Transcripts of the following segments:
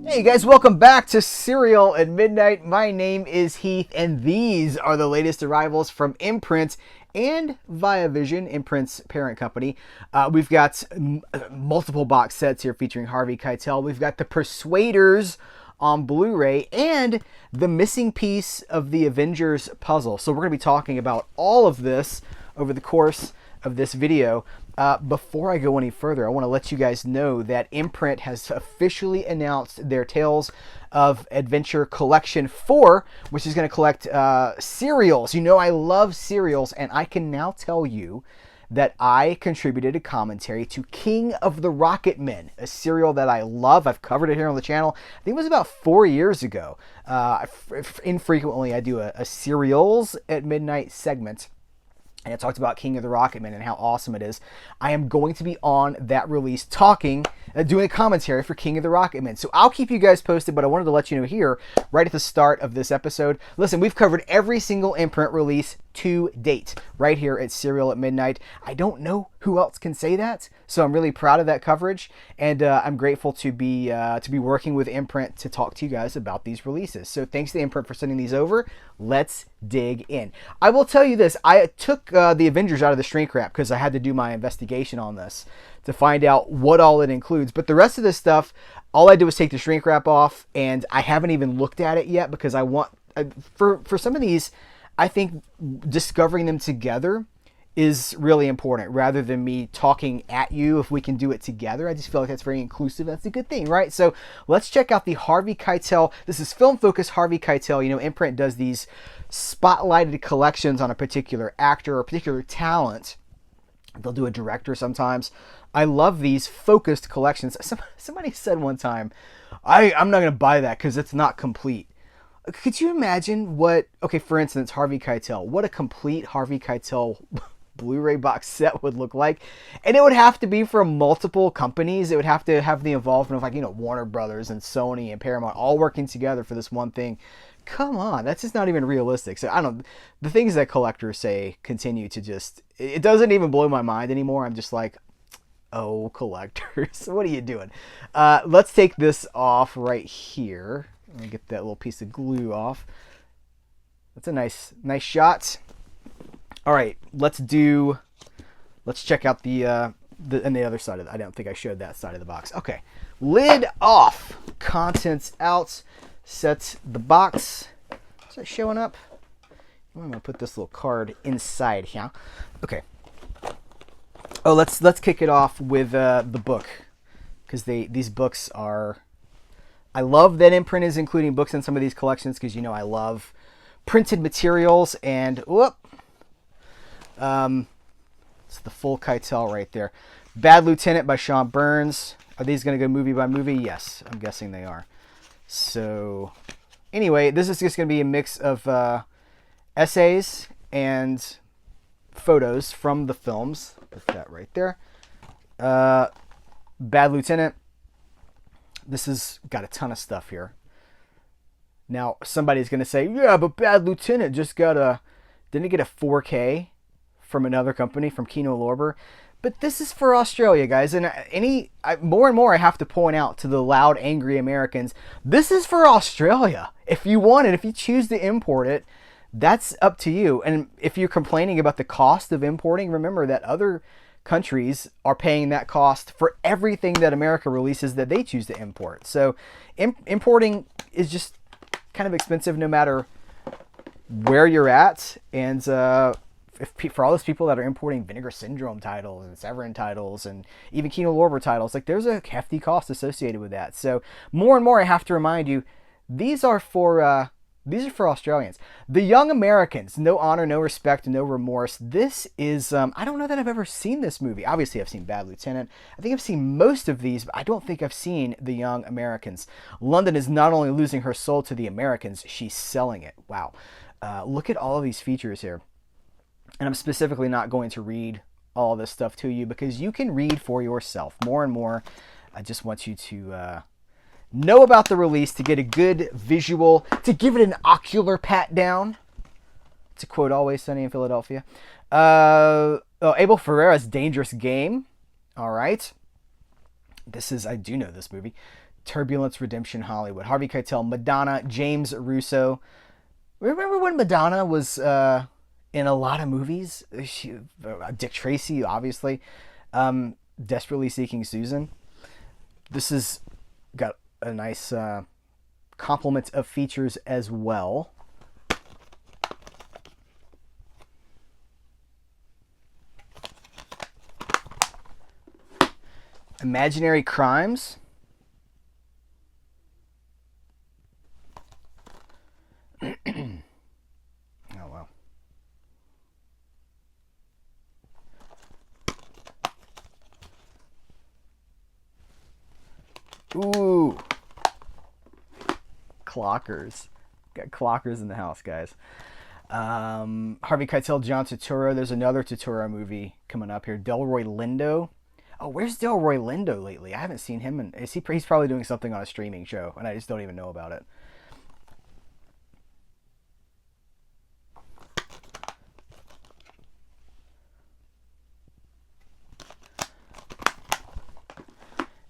Hey guys, welcome back to Serial at Midnight. My name is Heath, and these are the latest arrivals from Imprint and Viavision, Imprint's parent company. We've got multiple box sets here featuring Harvey Keitel. We've got the Persuaders on Blu-ray and the missing piece of the Avengers puzzle. So we're going to be talking about all of this over the course of this video. Before I go any further, I want to let you guys know that Imprint has officially announced their Tales of Adventure Collection 4, which is going to collect serials. You know I love serials, and I can now tell you that I contributed a commentary to King of the Rocket Men, a serial that I love. I've covered it here on the channel. I think it was about 4 years ago. Infrequently, I do a Serials at Midnight segment. And it talked about King of the Rocket Men and how awesome it is. I am going to be on that release doing a commentary for King of the Rocket Men. So I'll keep you guys posted, but I wanted to let you know here, right at the start of this episode. Listen, we've covered every single Imprint release to date, right here at Serial at Midnight. I don't know who else can say that, so I'm really proud of that coverage, and I'm grateful to be working with Imprint to talk to you guys about these releases. So thanks to Imprint for sending these over. Let's dig in. I will tell you this, I took the Avengers out of the shrink wrap because I had to do my investigation on this to find out what all it includes. But the rest of this stuff, all I did was take the shrink wrap off, and I haven't even looked at it yet because I want, for some of these, I think discovering them together is really important rather than me talking at you. If we can do it together, I just feel like that's very inclusive. That's a good thing, right? So let's check out the Harvey Keitel. This is Film Focus Harvey Keitel. You know, Imprint does these spotlighted collections on a particular actor or particular talent. They'll do a director sometimes. I love these focused collections. Somebody said one time, I'm not going to buy that because it's not complete. Could you imagine okay, for instance, Harvey Keitel, what a complete Harvey Keitel Blu-ray box set would look like? And it would have to be from multiple companies. It would have to have the involvement of Warner Brothers and Sony and Paramount all working together for this one thing. Come on, that's just not even realistic. So the things that collectors say continue to it doesn't even blow my mind anymore. I'm just like, oh, collectors, what are you doing? Let's take this off right here. Let me get that little piece of glue off. That's a nice shot. All right, let's check out the other side of it. I don't think I showed that side of the box. Okay, lid off, contents out. Set the box. Is that showing up? I'm gonna put this little card inside here. Okay. Oh, let's kick it off with the book, because these books are. I love that Imprint is including books in some of these collections because I love printed materials, and it's the full Keitel right there. Bad Lieutenant by Sean Burns. Are these going to go movie by movie? Yes, I'm guessing they are. So anyway, this is just going to be a mix of essays and photos from the films. Put that right there. Bad Lieutenant. This has got a ton of stuff here. Now, somebody's going to say, yeah, but Bad Lieutenant didn't it get a 4K from another company, from Kino Lorber? But this is for Australia, guys. And more and more I have to point out to the loud, angry Americans, this is for Australia. If you want it, if you choose to import it, that's up to you. And if you're complaining about the cost of importing, remember that other countries are paying that cost for everything that America releases that they choose to import. So importing is just kind of expensive no matter where you're at. And for all those people that are importing Vinegar Syndrome titles and Severin titles and even Kino Lorber titles, there's a hefty cost associated with that. So more and more I have to remind you, these are for Australians. The Young Americans, No Honor, No Respect, No Remorse. This is, I don't know that I've ever seen this movie. Obviously, I've seen Bad Lieutenant. I think I've seen most of these, but I don't think I've seen The Young Americans. London is not only losing her soul to the Americans, she's selling it. Wow. Look at all of these features here. And I'm specifically not going to read all this stuff to you because you can read for yourself. More and more, I just want you to know about the release, to get a good visual, to give it an ocular pat down, to quote Always Sunny in Philadelphia. Abel Ferrara's Dangerous Game. All right. I do know this movie. Turbulence, Redemption, Hollywood. Harvey Keitel, Madonna, James Russo. Remember when Madonna was in a lot of movies? Dick Tracy, obviously. Desperately Seeking Susan. This has got a nice complement of features as well. Imaginary Crimes. Oh, wow. Ooh. Clockers. Got clockers in the house, guys. Harvey Keitel, John Turturro. There's another Turturro movie coming up here. Delroy Lindo. Oh, where's Delroy Lindo lately? I haven't seen him. He's probably doing something on a streaming show, and I just don't even know about it.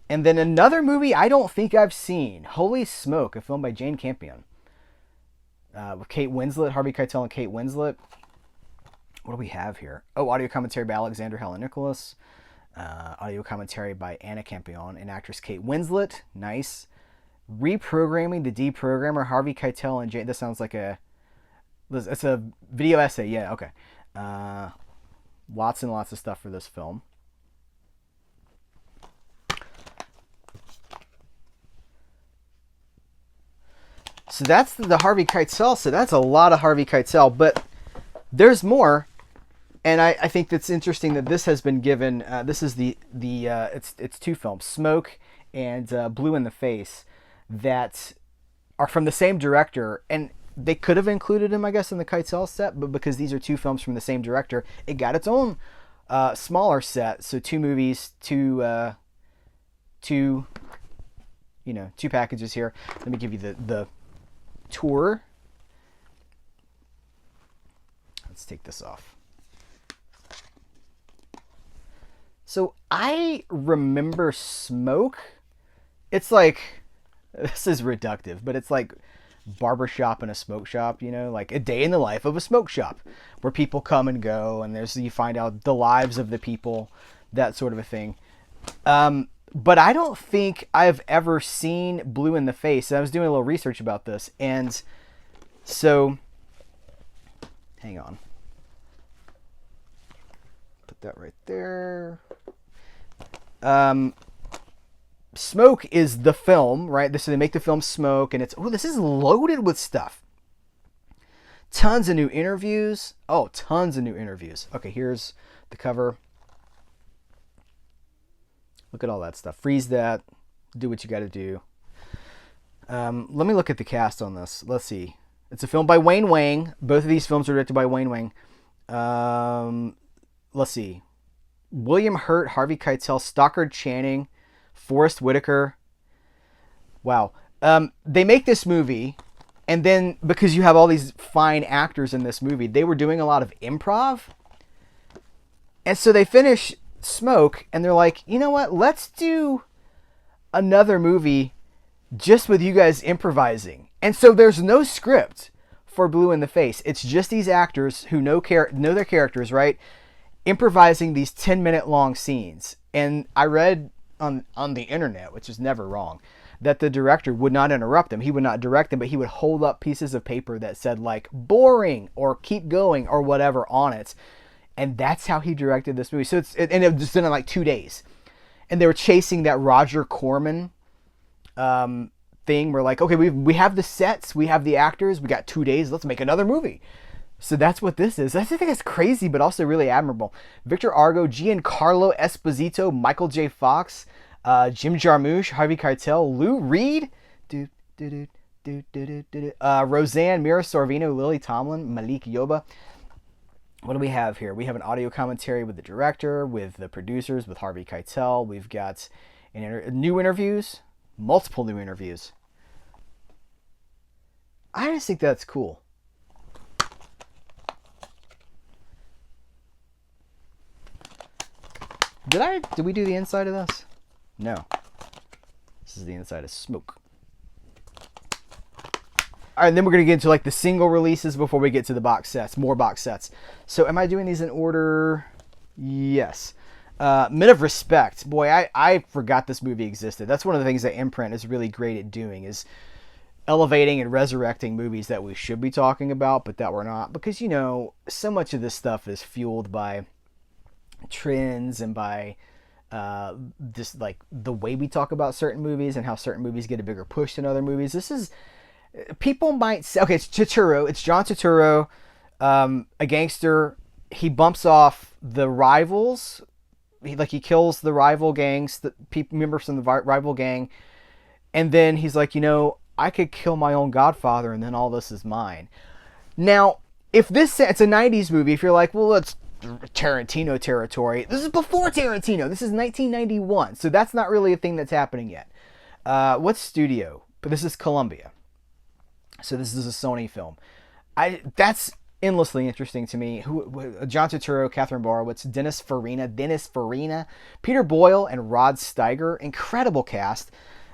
And then another movie I don't think I've seen. Holy Smoke, a film by Jane Campion. With Kate Winslet, Harvey Keitel and Kate Winslet. What do we have here? Oh, audio commentary by Alexander Helen Nicholas. Audio commentary by Anna Campion and actress Kate Winslet. Nice. Reprogramming the Deprogrammer, Harvey Keitel and Jane. This sounds like it's a video essay. Yeah, okay. Lots and lots of stuff for this film. So that's the Harvey Keitel. So that's a lot of Harvey Keitel, but there's more. And I think that's interesting that this has been given. This is it's two films, Smoke and Blue in the Face, that are from the same director, and they could have included him, I guess, in the Keitel set, but because these are two films from the same director, it got its own smaller set. So two movies, two packages here. Let me give you the tour. Let's take this off. So I remember Smoke. It's like, this is reductive, but it's like barbershop and a smoke shop, like a day in the life of a smoke shop where people come and go, and you find out the lives of the people, that sort of a thing. But I don't think I've ever seen Blue in the Face. I was doing a little research about this, and so hang on. Put that right there. Smoke is the film, right? So they make the film Smoke, and this is loaded with stuff. Tons of new interviews. Oh, tons of new interviews. Okay, here's the cover. Look at all that stuff. Freeze that. Do what you got to do. Let me look at the cast on this. Let's see. It's a film by Wayne Wang. Both of these films are directed by Wayne Wang. Let's see. William Hurt, Harvey Keitel, Stockard Channing, Forrest Whitaker. Wow. They make this movie, and then because you have all these fine actors in this movie, they were doing a lot of improv. And so they finish Smoke, and they're like, you know what? Let's do another movie just with you guys improvising. And so there's no script for Blue in the Face. It's just these actors who know their characters, right? Improvising these 10-minute long scenes. And I read on the internet, which is never wrong, that the director would not interrupt them. He would not direct them, but he would hold up pieces of paper that said like boring or keep going or whatever on it. And that's how he directed this movie. So it was just in like 2 days. And they were chasing that Roger Corman thing. We're like, okay, we have the sets, we have the actors, we got 2 days, let's make another movie. So that's what this is. I think it's crazy, but also really admirable. Victor Argo, Giancarlo Esposito, Michael J. Fox, Jim Jarmusch, Harvey Keitel, Lou Reed, Roseanne, Mira Sorvino, Lily Tomlin, Malik Yoba. What do we have here? We have an audio commentary with the director, with the producers, with Harvey Keitel. We've got new interviews, multiple new interviews. I just think that's cool. Did we do the inside of this? No. This is the inside of Smoke. All right, and then we're going to get into like the single releases before we get to the box sets, more box sets. So am I doing these in order? Yes. Men of Respect. Boy, I forgot this movie existed. That's one of the things that Imprint is really great at doing, is elevating and resurrecting movies that we should be talking about, but that we're not. Because, you know, so much of this stuff is fueled by trends and by just like the way we talk about certain movies and how certain movies get a bigger push than other movies. This is... People might say, okay, it's Turturro. It's John Turturro, a gangster. He bumps off the rivals. He kills the rival gangs, the members from the rival gang. And then he's like, you know, I could kill my own godfather and then all this is mine. Now, if it's a 90s movie, if you're like, well, it's Tarantino territory. This is before Tarantino. This is 1991. So that's not really a thing that's happening yet. What studio? But this is Columbia. So this is a Sony film. That's endlessly interesting to me. John Turturro, Catherine Borowitz, Dennis Farina, Peter Boyle, and Rod Steiger. Incredible cast.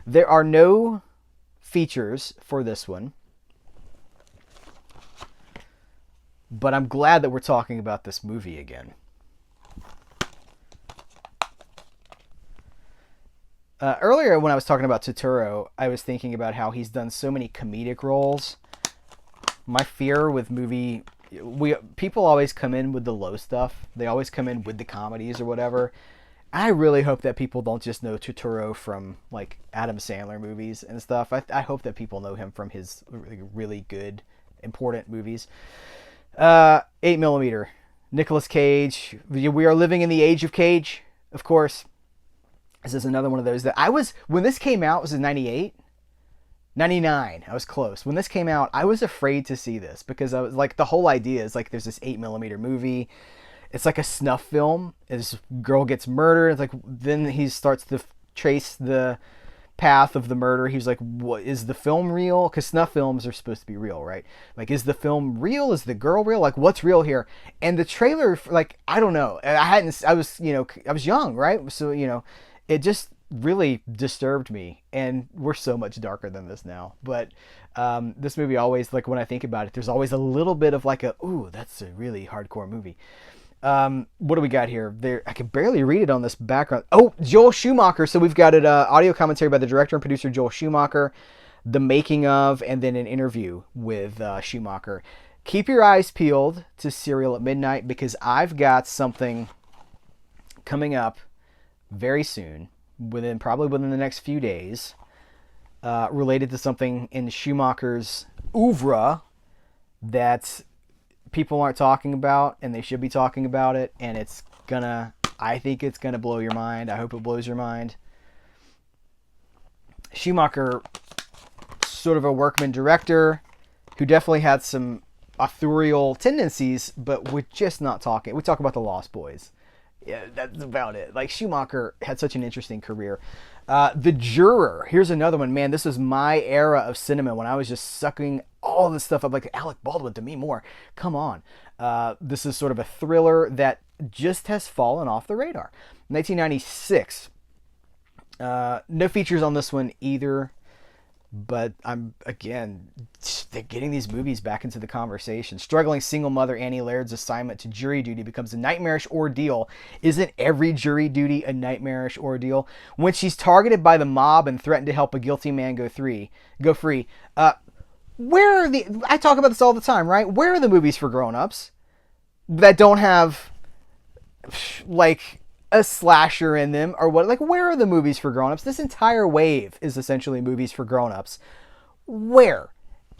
There are no features for this one. But I'm glad that we're talking about this movie again. Earlier, when I was talking about Turturro, I was thinking about how he's done so many comedic roles. My fear with people always come in with the low stuff. They always come in with the comedies or whatever. I really hope that people don't just know Turturro from like Adam Sandler movies and stuff. I hope that people know him from his really good, important movies. 8mm. Nicolas Cage. We are living in the age of Cage, of course. This is another one of those that when this came out, was it 98? 99. I was close. When this came out, I was afraid to see this because I was like, the whole idea is like there's this 8mm movie. It's like a snuff film. This girl gets murdered. It's like, then he starts to trace the path of the murder. He's like, what is the film real? Because snuff films are supposed to be real, right? Like, is the film real? Is the girl real? Like, what's real here? And the trailer, like, I don't know. I was young, right? So, you know, it just really disturbed me, and we're so much darker than this now. But this movie always, like, when I think about it, there's always a little bit of like ooh, that's a really hardcore movie. What do we got here? I can barely read it on this background. Oh, Joel Schumacher. So we've got an audio commentary by the director and producer Joel Schumacher, the making of, and then an interview with Schumacher. Keep your eyes peeled to Cereal at Midnight, because I've got something coming up very soon, probably within the next few days, related to something in Schumacher's oeuvre that people aren't talking about, and they should be talking about it, and I think it's gonna blow your mind. I hope it blows your mind. Schumacher, sort of a workman director who definitely had some authorial tendencies, but we're just not talking. We talk about The Lost Boys. Yeah, that's about it. Like, Schumacher had such an interesting career. The Juror. Here's another one. Man, this was my era of cinema when I was just sucking all this stuff up. Like, Alec Baldwin, to me more. Come on. This is sort of a thriller that just has fallen off the radar. 1996. No features on this one either. But they're getting these movies back into the conversation. Struggling single mother Annie Laird's assignment to jury duty becomes a nightmarish ordeal. Isn't every jury duty a nightmarish ordeal? When she's targeted by the mob and threatened to help a guilty man go free. I talk about this all the time, right? Where are the movies for grown-ups that don't have, like, a slasher in them or what? Like, where are the movies for grown-ups? This entire wave is essentially movies for grown-ups. Where?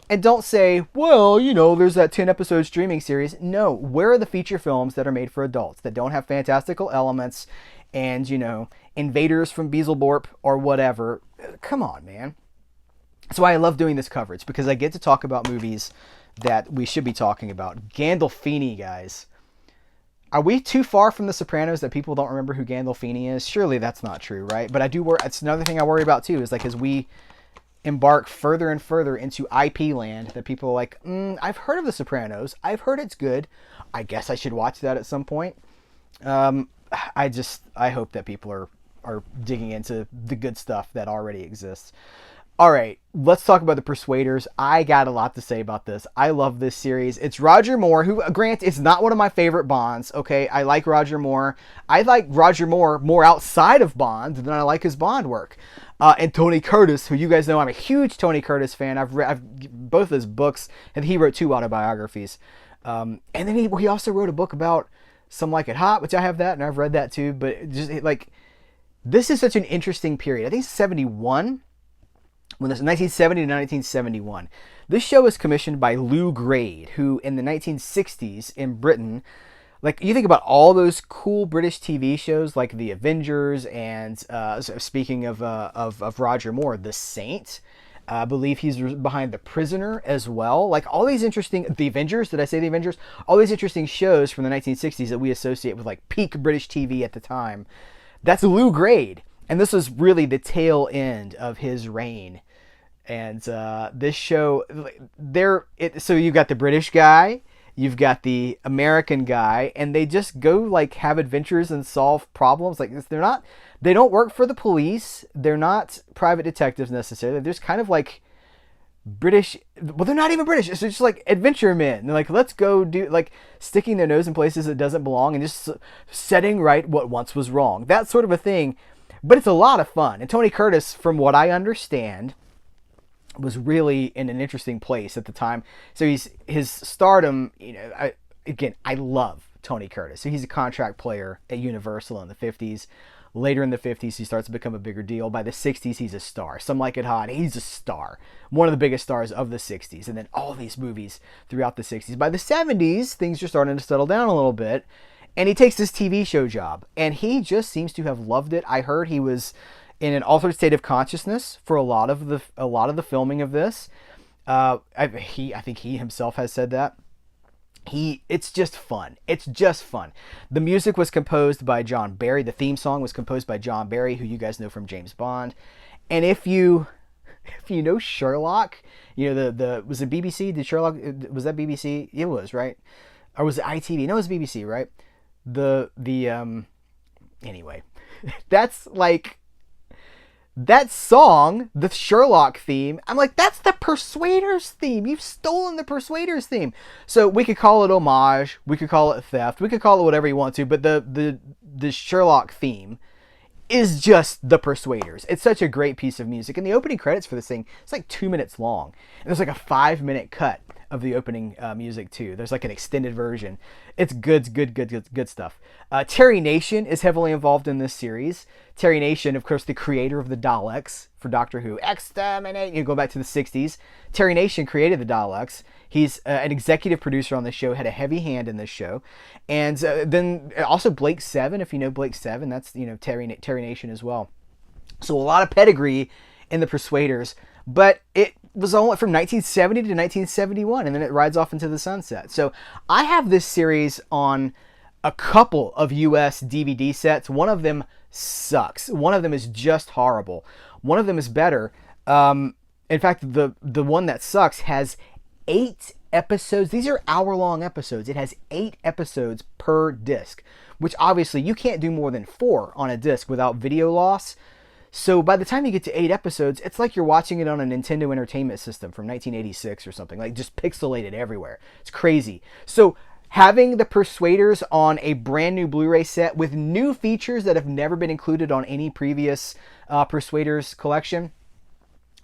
And don't say, well, you know, there's that 10-episode streaming series. No, where are the feature films that are made for adults that don't have fantastical elements and, you know, invaders from Beelzebub or whatever? Come on, man. That's why I love doing this coverage, because I get to talk about movies that we should be talking about. Gandolfini, guys. Are we too far from The Sopranos that people don't remember who Gandolfini is? Surely that's not true, right? But I do worry. It's another thing I worry about too, is like, as we embark further and further into IP land, that people are like, I've heard of The Sopranos. I've heard it's good. I guess I should watch that at some point. I hope that people are digging into the good stuff that already exists. All right, let's talk about the Persuaders. I got a lot to say about this. I love this series. It's Roger Moore, who, grant, it's not one of my favorite Bonds, okay? I like Roger Moore. I like Roger Moore more outside of Bond than I like his Bond work. And Tony Curtis, who you guys know I'm a huge Tony Curtis fan. I've read both his books, and he wrote 2 autobiographies. And then he also wrote a book about Some Like It Hot, which I have that, and I've read that too. But just like, this is such an interesting period. I think it's 71. When this 1970 to 1971. This show was commissioned by Lou Grade, who in the 1960s in Britain, like you think about all those cool British TV shows like The Avengers and speaking of Roger Moore, The Saint. I believe he's behind The Prisoner as well. Like all these interesting, The Avengers, did I say The Avengers? All these interesting shows from the 1960s that we associate with like peak British TV at the time. That's Lou Grade. And this was really the tail end of his reign. And this show, so you've got the British guy, you've got the American guy, and they just go like have adventures and solve problems. Like they don't work for the police. They're not private detectives necessarily. They're just kind of like British. Well, they're not even British. It's just like adventure men. They're like, let's go do, like sticking their nose in places it doesn't belong and just setting right what once was wrong. That sort of a thing. But it's a lot of fun. And Tony Curtis, from what I understand, was really in an interesting place at the time. So his stardom, I love Tony Curtis. So he's a contract player at Universal in the 50s. Later in the 50s, he starts to become a bigger deal. By the 60s, he's a star. Some Like It Hot, he's a star. One of the biggest stars of the 60s. And then all these movies throughout the 60s. By the 70s, things are starting to settle down a little bit. And he takes this TV show job, and he just seems to have loved it. I heard he was in an altered state of consciousness for a lot of the filming of this. I think he himself has said that. It's just fun. It's just fun. The music was composed by John Barry. The theme song was composed by John Barry, who you guys know from James Bond. And if you know Sherlock, was it BBC? Did Sherlock, was that BBC? It was, right? Or was it ITV? No, it was BBC, right? Anyway, that's like, that song, the Sherlock theme, I'm like, that's the Persuaders theme. You've stolen the Persuaders theme. So we could call it homage, we could call it theft, we could call it whatever you want to, but the Sherlock theme is just the Persuaders. It's such a great piece of music. And the opening credits for this thing, it's like 2 minutes long. And there's like a 5-minute cut of the opening music too. There's like an extended version. It's good stuff. Terry Nation is heavily involved in this series. Terry Nation, of course, the creator of the Daleks for Doctor Who. Exterminate! You go back to the 60s. Terry Nation created the Daleks. He's an executive producer on the show, had a heavy hand in this show. And then also Blake Seven, if you know Blake Seven, that's Terry Nation as well. So a lot of pedigree in the Persuaders. But it was only from 1970 to 1971, and then it rides off into the sunset. So I have this series on a couple of US DVD sets. One of them sucks. One of them is just horrible. One of them is better. In fact, the one that sucks has 8 episodes. These are hour-long episodes. It has 8 episodes per disc, which obviously you can't do more than 4 on a disc without video loss. So by the time you get to 8 episodes, it's like you're watching it on a Nintendo Entertainment System from 1986 or something, like just pixelated everywhere. It's crazy. So having the Persuaders on a brand new Blu-ray set with new features that have never been included on any previous Persuaders collection,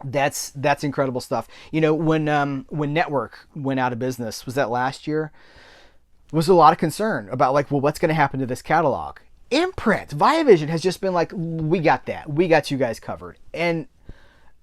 that's incredible stuff. When Network went out of business, was that last year? Was a lot of concern about what's going to happen to this catalog. Imprint, Viavision has just been like, we got that. We got you guys covered. And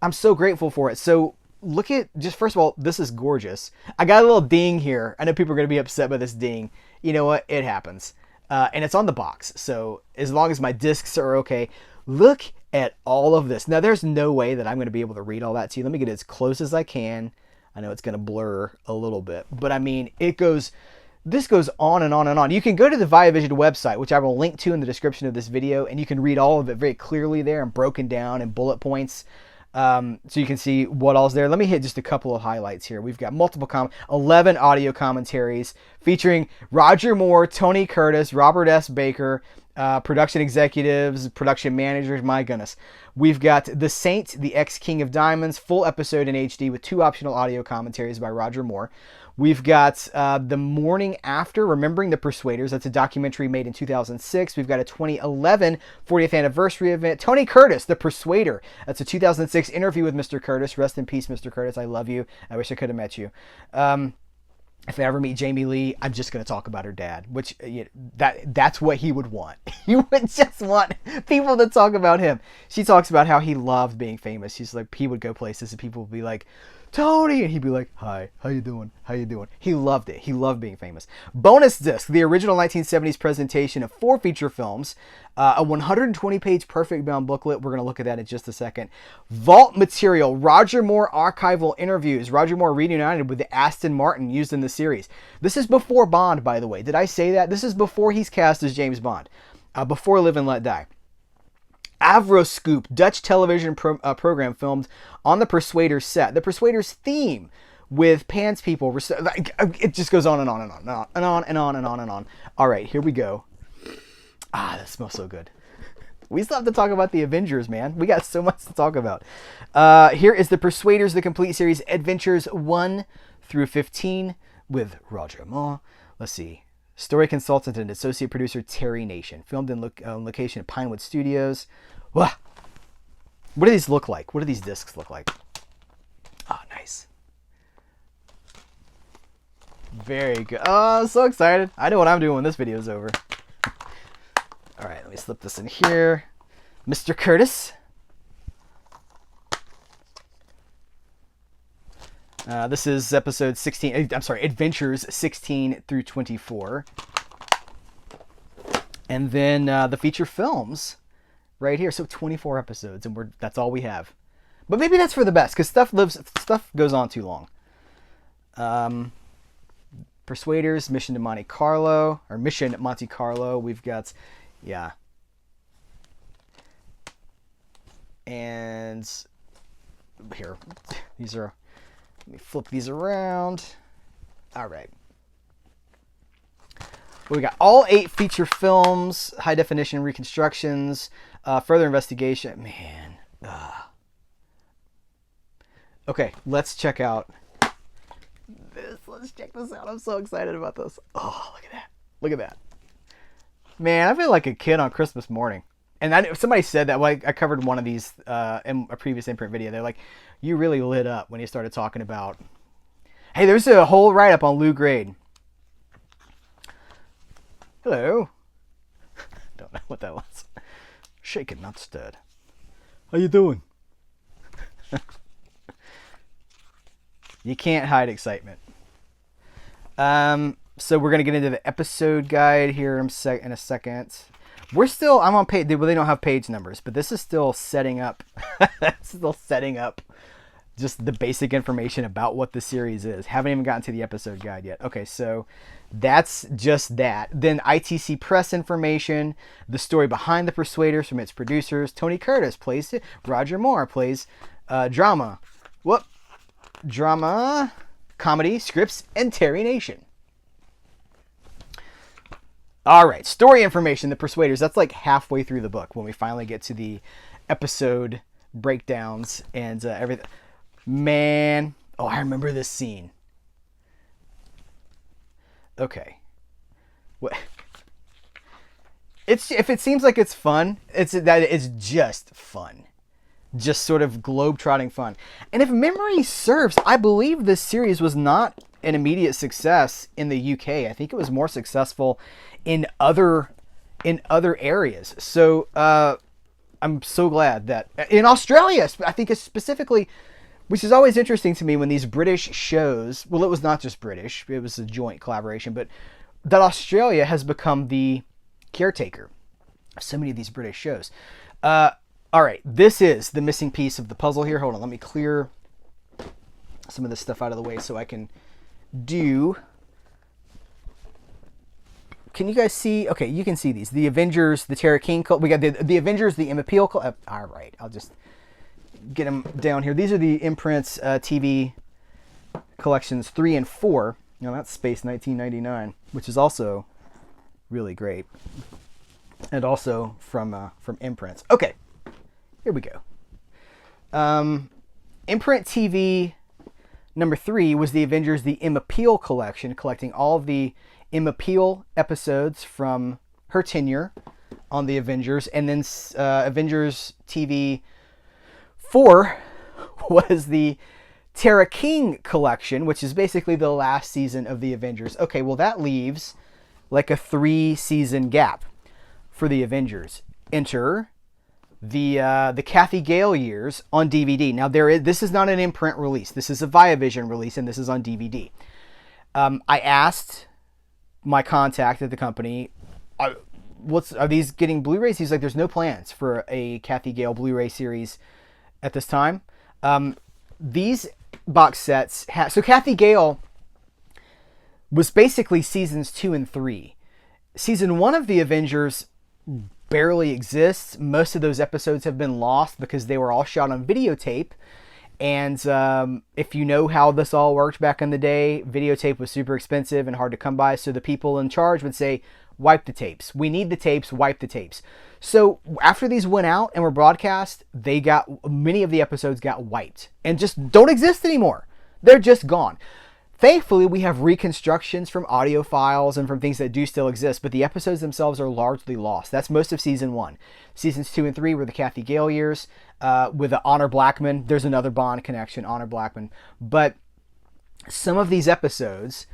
I'm so grateful for it. So look at, just first of all, this is gorgeous. I got a little ding here. I know people are going to be upset by this ding. You know what? It happens. And it's on the box. So as long as my discs are okay, look at all of this. Now, there's no way that I'm going to be able to read all that to you. Let me get as close as I can. I know it's going to blur a little bit. But I mean, this goes on and on and on. You can go to the Viavision website, which I will link to in the description of this video, and you can read all of it very clearly there and broken down in bullet points. So you can see what all's there. Let me hit just a couple of highlights here. We've got 11 audio commentaries featuring Roger Moore, Tony Curtis, Robert S. Baker, Production executives, production managers, my goodness. We've got The Saint, the Ex-King of Diamonds, full episode in HD with 2 optional audio commentaries by Roger Moore. We've got The Morning After, Remembering the Persuaders. That's a documentary made in 2006. We've got a 2011 40th anniversary event. Tony Curtis, The Persuader. That's a 2006 interview with Mr. Curtis. Rest in peace, Mr. Curtis. I love you. I wish I could have met you. If I ever meet Jamie Lee, I'm just going to talk about her dad, which that's what he would want. He would just want people to talk about him. She talks about how he loved being famous. She's like, he would go places and people would be like, Tony, and he'd be like, hi, how you doing? How you doing? He loved it. He loved being famous. Bonus disc, the original 1970s presentation of 4 feature films, a 120-page perfect bound booklet. We're going to look at that in just a second. Vault material, Roger Moore archival interviews. Roger Moore reunited with Aston Martin used in the series. This is before Bond, by the way. Did I say that? This is before he's cast as James Bond, before Live and Let Die. Avroscoop, Dutch television program filmed on the Persuaders set. The Persuaders theme with Pan's people. It just goes on and on and on and on and on and on and on and on. All right, here we go. That smells so good. We still have to talk about the Avengers, man. We got so much to talk about. Here is the Persuaders, the complete series, Adventures 1 through 15 with Roger Moore. Let's see. Story consultant and associate producer Terry Nation. Filmed in location at Pinewood Studios. What do these look like? What do these discs look like? Oh, nice. Very good. Oh, I'm so excited. I know what I'm doing when this video is over. All right, let me slip this in here. Mr. Curtis. This is episode 16. I'm sorry, Adventures 16 through 24. And then the feature films right here. So 24 episodes, and that's all we have. But maybe that's for the best, because stuff goes on too long. Persuaders, Mission Monte Carlo. We've got, yeah. And here, these are. Let me flip these around. All right. We got all 8 feature films, high definition reconstructions, further investigation. Man. Okay, let's check out this. Let's check this out. I'm so excited about this. Oh, look at that. Look at that. Man, I feel like a kid on Christmas morning. And somebody said that, well, I covered one of these in a previous Imprint video. They're like, you really lit up when you started talking about, hey, there's a whole write-up on Lou Grade. Hello. Don't know what that was. Shaken, not stirred. How you doing? You can't hide excitement. So we're going to get into the episode guide here in a second. I'm on page, well, they don't have page numbers, but this is still setting up, just the basic information about what the series is. Haven't even gotten to the episode guide yet. Okay, so that's just that. Then ITC press information, the story behind the Persuaders from its producers. Tony Curtis plays it. Roger Moore plays drama, comedy, scripts, and Terry Nation. All right, story information, the Persuaders. That's like halfway through the book when we finally get to the episode breakdowns and everything. Man, I remember this scene. Okay, what? If it seems like it's fun, it's just fun, just sort of globe-trotting fun. And if memory serves, I believe this series was not an immediate success in the UK. I think it was more successful in other areas. So I'm so glad that in Australia, I think it's specifically, which is always interesting to me when these British shows, well, it was not just British, it was a joint collaboration, but that Australia has become the caretaker of so many of these British shows. All right, this is the missing piece of the puzzle here. Hold on, let me clear some of this stuff out of the way so I can do. Can you guys see? Okay, you can see these. The Avengers, the Terra King. We got the Avengers, the M Appeal. All right, I'll just get them down here. These are the Imprint's TV collections 3 and 4. You know, that's Space 1999, which is also really great. and also from Imprint. Okay, here we go. Imprint TV number 3 was the Avengers The M Appeal collection, collecting all of the M Appeal episodes from her tenure on the Avengers. And then Avengers TV 4 was the Tara King collection, which is basically the last season of the Avengers. Okay, well that leaves like a 3-season gap for the Avengers. Enter the Kathy Gale years on DVD. Now this is not an Imprint release. This is a Viavision release, and this is on DVD. I asked my contact at the company, are these getting Blu-rays? He's like, there's no plans for a Kathy Gale Blu-ray series at this time. These box sets so Kathy Gale was basically seasons 2 and 3. Season 1 of the Avengers barely exists. Most of those episodes have been lost because they were all shot on videotape. And if you know how this all worked back in the day, videotape was super expensive and hard to come by. So the people in charge would say, wipe the tapes. We need the tapes, wipe the tapes. So after these went out and were broadcast, many of the episodes got wiped and just don't exist anymore. They're just gone. Thankfully, we have reconstructions from audio files and from things that do still exist, but the episodes themselves are largely lost. That's most of season 1. Seasons 2 and 3 were the Kathy Gale years with the Honor Blackman. There's another Bond connection, Honor Blackman. But some of these episodes,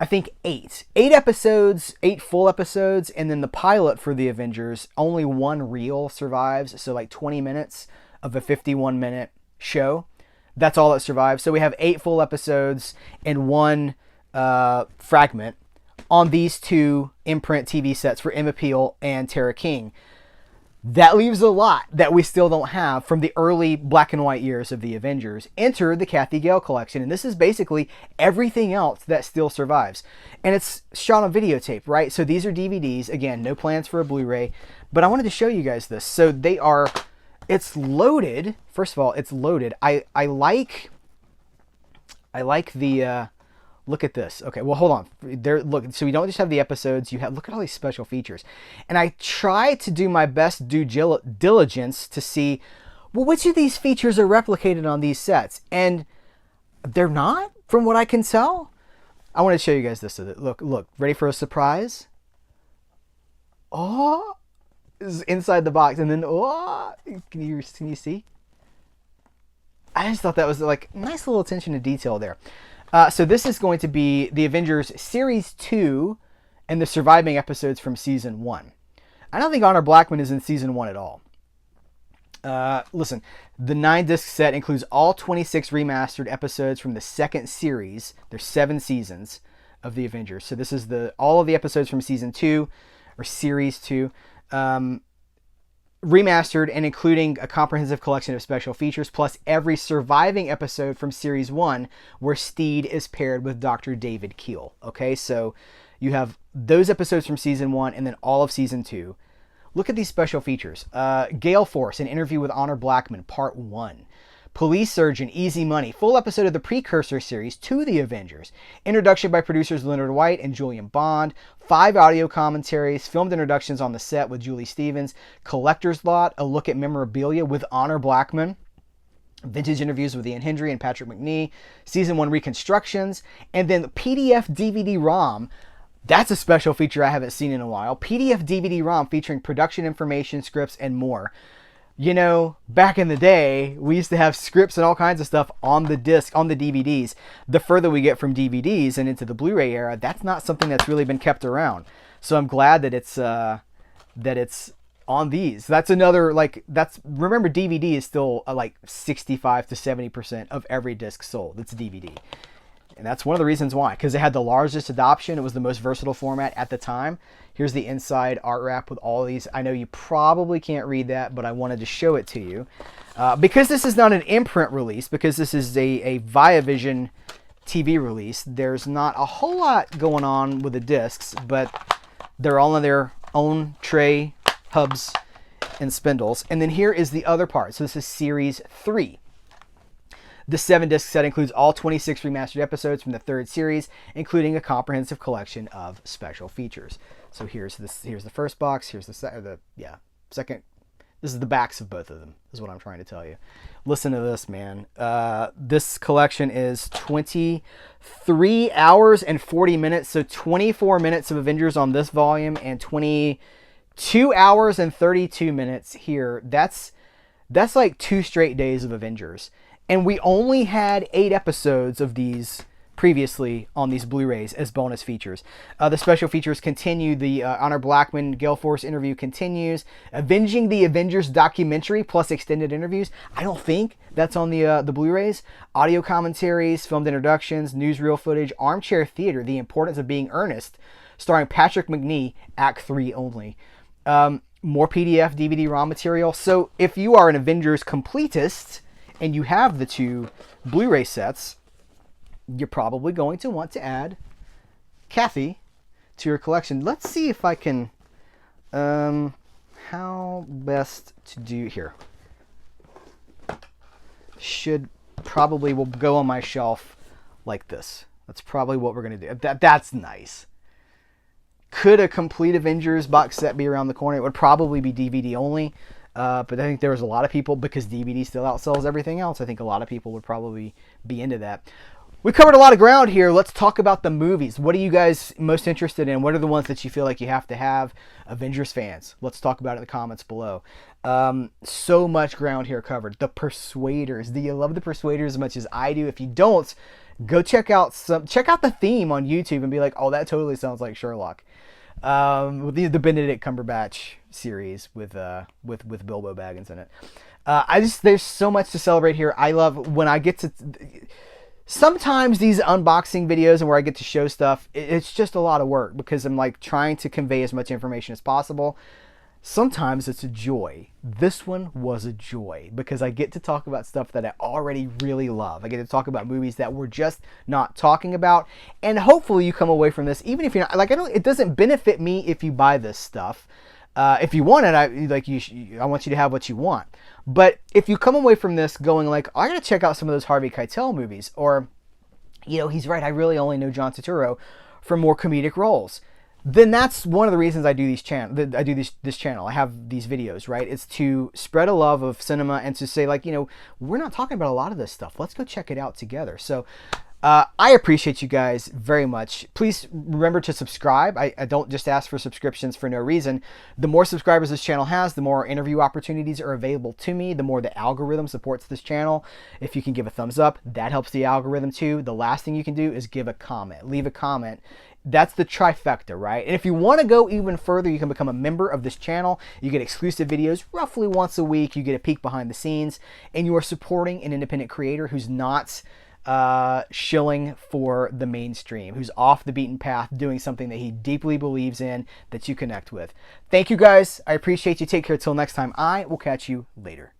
I think 8 episodes, 8 full episodes, and then the pilot for the Avengers, only 1 reel survives. So like 20 minutes of a 51-minute show. That's all that survives. So we have 8 full episodes and 1 fragment on these 2 Imprint TV sets for M Appeal and Tara King. That leaves a lot that we still don't have from the early black and white years of the Avengers. Enter the Kathy Gale collection, and this is basically everything else that still survives. And it's shot on videotape, right? So these are DVDs. Again, no plans for a Blu-ray, but I wanted to show you guys this. So it's loaded. First of all, it's loaded. I like the look at this. Okay, well hold on. Look, so we don't just have the episodes, look at all these special features. And I try to do my best due diligence to see, well, which of these features are replicated on these sets? And they're not, from what I can tell. I want to show you guys this. Look, ready for a surprise? Oh, is inside the box, and then can you see? I just thought that was like nice little attention to detail there. So this is going to be the Avengers Series 2 and the surviving episodes from Season 1. I don't think Honor Blackman is in Season 1 at all. Listen, the 9-disc set includes all 26 remastered episodes from the second series. There's 7 seasons of the Avengers. So this is all of the episodes from Season 2 or Series 2. Remastered and including a comprehensive collection of special features, plus every surviving episode from Series 1 where Steed is paired with Dr. David Keel. Okay, so you have those episodes from Season 1 and then all of Season 2. Look at these special features. Gale Force, an interview with Honor Blackman, Part 1. Police Surgeon, Easy Money, full episode of the precursor series to the Avengers. Introduction by producers Leonard White and Julian Bond. 5 audio commentaries, filmed introductions on the set with Julie Stevens. Collector's Lot, a look at memorabilia with Honor Blackman. Vintage interviews with Ian Hendry and Patrick McNee. Season 1 reconstructions. And then PDF DVD-ROM. That's a special feature I haven't seen in a while. PDF DVD-ROM featuring production information, scripts, and more. You know, back in the day, we used to have scripts and all kinds of stuff on the disc, on the DVDs. The further we get from DVDs and into the Blu-ray era, that's not something that's really been kept around. So I'm glad that it's on these. That's another, remember DVD is still like 65 to 70% of every disc sold. It's DVD. And that's one of the reasons why, because it had the largest adoption. It was the most versatile format at the time. Here's the inside art wrap with all these. I know you probably can't read that, but I wanted to show it to you. Because this is not an Imprint release, because this is a Viavision TV release, there's not a whole lot going on with the discs, but they're all in their own tray, hubs, and spindles. And then here is the other part. So this is Series 3. The 7-disc set includes all 26 remastered episodes from the third series, including a comprehensive collection of special features. So here's the first box. Here's the second. This is the backs of both of them, is what I'm trying to tell you. Listen to this, man. This collection is 23 hours and 40 minutes. So 24 minutes of Avengers on this volume and 22 hours and 32 minutes here. That's like 2 straight days of Avengers. And we only had 8 episodes of these previously on these Blu-rays as bonus features. The special features continue. The Honor Blackman Gale Force interview continues. Avenging the Avengers documentary plus extended interviews. I don't think that's on the Blu-rays. Audio commentaries, filmed introductions, newsreel footage, Armchair Theater, The Importance of Being Earnest, starring Patrick Macnee, Act 3 only. More PDF, DVD, ROM material. So if you are an Avengers completist and you have the 2 Blu-ray sets, you're probably going to want to add Kathy to your collection. Let's see if I can, how best to do here. Will go on my shelf like this. That's probably what we're going to do. That's nice. Could a complete Avengers box set be around the corner? It would probably be DVD only. But I think there was a lot of people, because DVD still outsells everything else, I think a lot of people would probably be into that. We covered a lot of ground here. Let's talk about the movies. What are you guys most interested in? What are the ones that you feel like you have to have? Avengers fans, let's talk about it in the comments below. So much ground here covered. The Persuaders. Do you love the Persuaders as much as I do? If you don't, go check out the theme on YouTube and be like, oh, that totally sounds like Sherlock. The Benedict Cumberbatch series with Bilbo Baggins in it. There's so much to celebrate here. I love when I get to. Sometimes these unboxing videos and where I get to show stuff, it's just a lot of work because I'm like trying to convey as much information as possible. Sometimes it's a joy. This one was a joy because I get to talk about stuff that I already really love. I get to talk about movies that we're just not talking about. And hopefully you come away from this, even if you're not, it doesn't benefit me if you buy this stuff. If you want it, I want you to have what you want. But if you come away from this going like, I gotta check out some of those Harvey Keitel movies, or, he's right, I really only know John Turturro for more comedic roles, then that's one of the reasons I do this channel. I have these videos, right? It's to spread a love of cinema and to say, we're not talking about a lot of this stuff. Let's go check it out together. So I appreciate you guys very much. Please remember to subscribe. I don't just ask for subscriptions for no reason. The more subscribers this channel has, the more interview opportunities are available to me, the more the algorithm supports this channel. If you can give a thumbs up, that helps the algorithm too. The last thing you can do is give a comment. Leave a comment. That's the trifecta, right? And if you want to go even further, you can become a member of this channel. You get exclusive videos roughly once a week. You get a peek behind the scenes, and you are supporting an independent creator who's not shilling for the mainstream, who's off the beaten path, doing something that he deeply believes in, that you connect with. Thank you guys. I appreciate you. Take care. Till next time. I will catch you later.